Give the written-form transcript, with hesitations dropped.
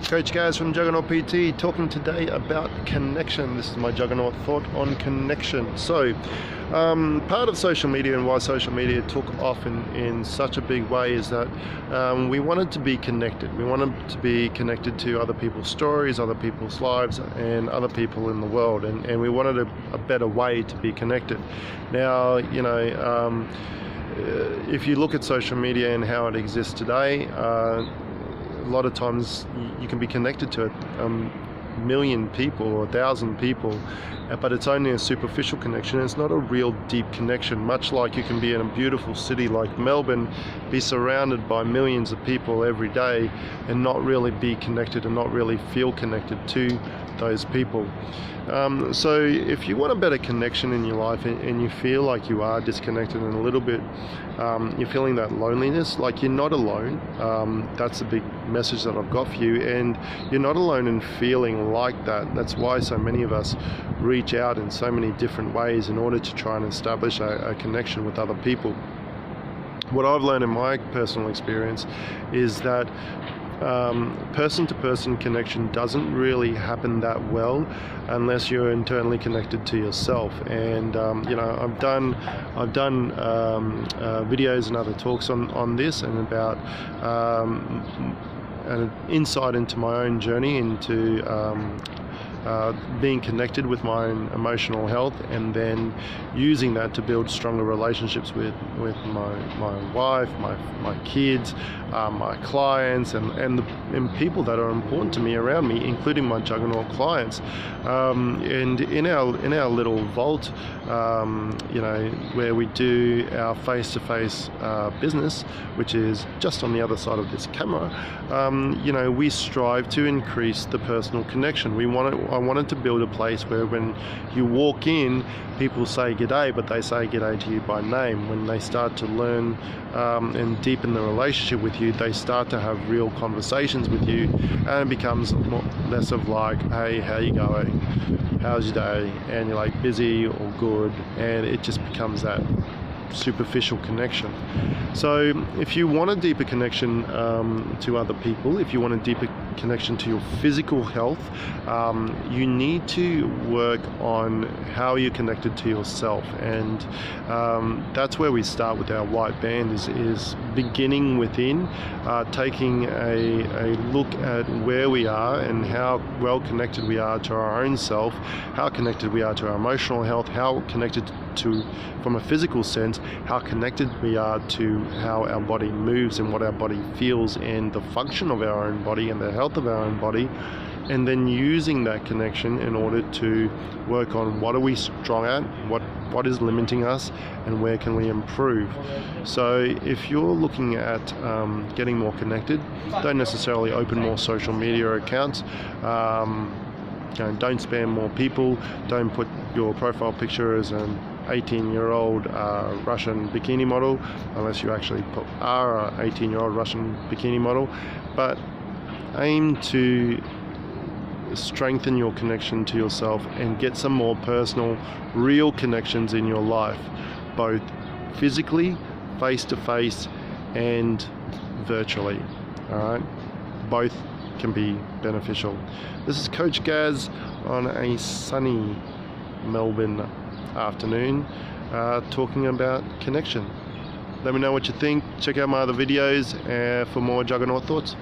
Coach Gaz from Juggernaut PT talking today about connection. This is my Juggernaut thought on connection. So, part of social media and why social media took off in such a big way is that we wanted to be connected. We wanted to be connected to other people's stories, other people's lives, and other people in the world. And we wanted a better way to be connected. Now, if you look at social media and how it exists today, a lot of times you can be connected to a million people or 1,000 people, but it's only a superficial connection. It's not a real deep connection, much like you can be in a beautiful city like Melbourne, be surrounded by millions of people every day and not really be connected and not really feel connected to those people. So if you want a better connection in your life and you feel like you are disconnected and a little bit, you're feeling that loneliness, like you're not alone, that's a big message that I've got for you, and you're not alone in feeling like that. That's why so many of us reach out in so many different ways in order to try and establish a connection with other people. What I've learned in my personal experience is that person-to-person connection doesn't really happen that well unless you're internally connected to yourself. And I've done videos and other talks on this and about an insight into my own journey into being connected with my own emotional health, and then using that to build stronger relationships with my wife, my kids, my clients, and people that are important to me around me, including my Juggernaut clients. And in our little vault, where we do our face-to-face business, which is just on the other side of this camera, we strive to increase the personal connection. I wanted to build a place where when you walk in, people say g'day, but they say g'day to you by name. When they start to learn and deepen the relationship with you, they start to have real conversations with you, and it becomes less of like, hey, how you going? How's your day? And you're like, busy or good, and it just becomes that superficial connection. So if you want a deeper connection to other people, if you want a deeper connection to your physical health, you need to work on how you're connected to yourself. And that's where we start with our white band, is beginning within, taking a look at where we are and how well connected we are to our own self, how connected we are to our emotional health, how connected to, from a physical sense, how connected we are to how our body moves and what our body feels and the function of our own body and the health of our own body, and then using that connection in order to work on what are we strong at, what is limiting us, and where can we improve. So if you're looking at getting more connected, don't necessarily open more social media accounts. Don't spam more people. Don't put your profile picture as an 18-year-old Russian bikini model, unless you actually are an 18-year-old Russian bikini model. But aim to strengthen your connection to yourself and get some more personal, real connections in your life, both physically, face-to-face, and virtually. All right, both can be beneficial. This is Coach Gaz on a sunny Melbourne afternoon, talking about connection. Let me know what you think. Check out my other videos for more Juggernaut thoughts.